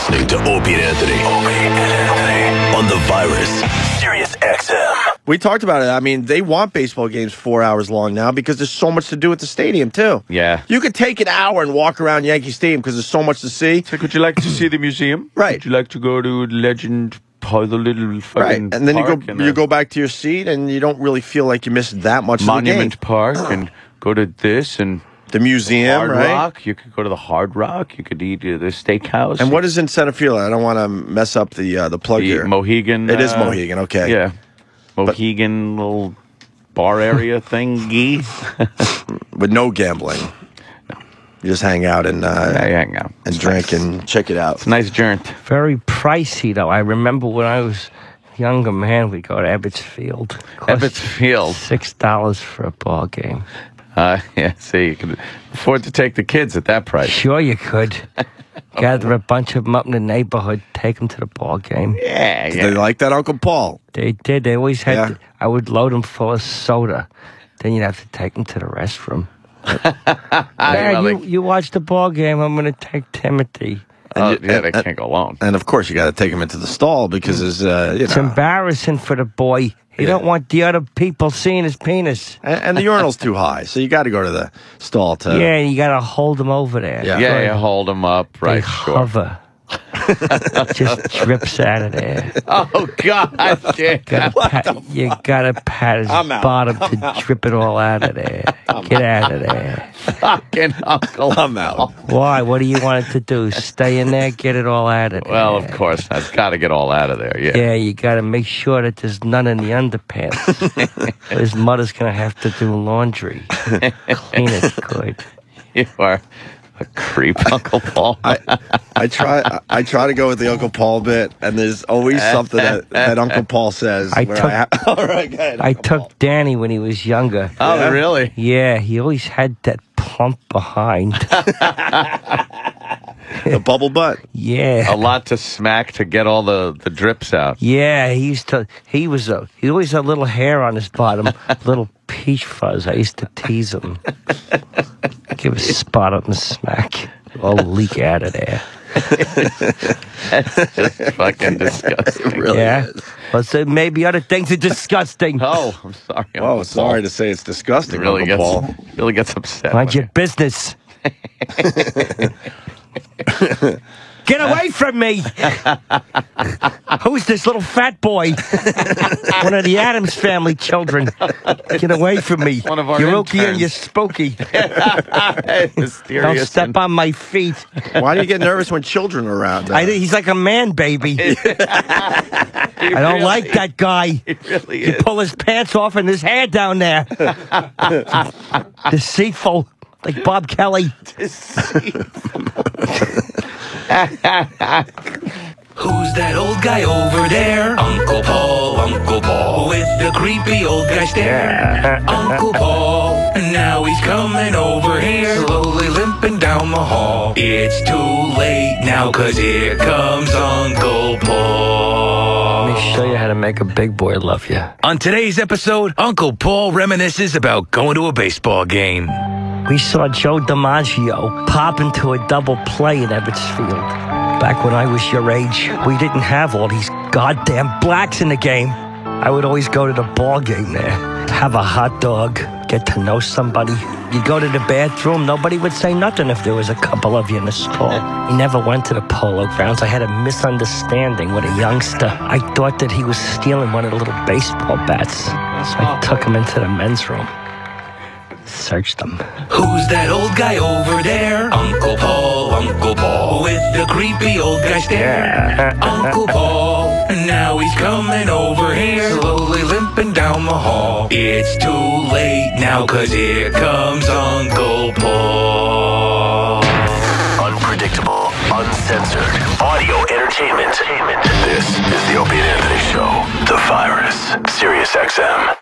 listening to Opie and Anthony. On the virus, Sirius-XM. We talked about it. I mean, they want baseball games 4 hours long now because there's so much to do at the stadium, too. Yeah. You could take an hour and walk around Yankee Stadium because there's so much to see. So would you like to see the museum? Right. Would you like to go to Legend Park, the little fucking Right. And then park you go back to your seat and you don't really feel like you missed that much Monument of the game. Park and go to this and the museum, Hard right? Rock. You could go to the Hard Rock. You could eat the steakhouse. And what is in center field? I don't want to mess up the plug here. Mohegan. It is Mohegan, okay. Yeah. Mohegan little bar area thingy. With no gambling. No. You just hang out and hang out. and drink and check it out. It's a nice journey. Very pricey, though. I remember when I was a younger man, we'd go to Ebbets Field. Ebbets Field. $6 for a ball game. Yeah, see, you could afford to take the kids at that price. Sure you could. Gather a bunch of them up in the neighborhood, take them to the ball game. Yeah, Did they like that, Uncle Paul? They did. They always had. Yeah. I would load them full of soda. Then you'd have to take them to the restroom. You watch the ball game. I'm going to take Timothy. They can't go alone. And of course, you got to take him into the stall because It's embarrassing for the boy. He don't want the other people seeing his penis. And the urinal's too high, so you got to go to the stall to. Yeah, you got to hold him over there. Yeah. You hold them up, right? They Sure. hover. Just drips out of there. Oh God! You gotta pat his bottom to drip it all out of there. Get out of there. Fucking Uncle. I'm out. Why? What do you want it to do? Stay in there, get it all out of there. Well, of course, I've got to get all out of there. Yeah. Yeah, you gotta make sure that there's none in the underpants. His mother's gonna have to do laundry. Clean it good. You are a creep, Uncle Paul. I try to go with the Uncle Paul bit, and there's always something that Uncle Paul says. All right, go ahead, I Uncle took Paul. Danny when he was younger. Oh, Yeah. really? Yeah, he always had that plump behind. The bubble butt. Yeah. A lot to smack to get all the drips out. Yeah, he always had a little hair on his bottom, little peach fuzz. I used to tease him. Give a spot up and smack. All leak out of there. That's just fucking disgusting. It really is. Well, so maybe other things are disgusting. Oh, I'm sorry. Oh, Uncle sorry Paul. to say it's disgusting, Really Uncle gets Paul. really gets upset. Mind with your you. business. Get away from me! Who's this little fat boy? One of the Addams family children. Get away from me. One of our You're Okie and interns. you're spooky. Mysterious. Don't step on my feet. Why do you get nervous when children are around? He's like a man baby. I don't like that guy. He really You is. pull his pants off and his hair down there. Deceitful, like Bob Kelly. Who's that old guy over there? Uncle Paul, with the creepy old guy stare. Uncle Paul, and now he's coming over here, slowly limping down the hall. It's too late now, 'cause here comes Uncle Paul. Let me show you how to make a big boy love you. On today's episode, Uncle Paul reminisces about going to a baseball game. We saw Joe DiMaggio pop into a double play in Ebbets Field. Back when I was your age, we didn't have all these goddamn blacks in the game. I would always go to the ball game there, have a hot dog, get to know somebody. You'd go to the bathroom, nobody would say nothing if there was a couple of you in the stall. We never went to the polo grounds. I had a misunderstanding with a youngster. I thought that he was stealing one of the little baseball bats. So I took him into the men's room. Searched them. Who's that old guy over there? Uncle Paul, with the creepy old guy stare. Uncle Paul, and now he's coming over here, slowly limping down the hall. It's too late now, 'cause here comes Uncle Paul. Unpredictable, uncensored, audio entertainment. This is the Opie and Anthony Show. The virus. Sirius-XM.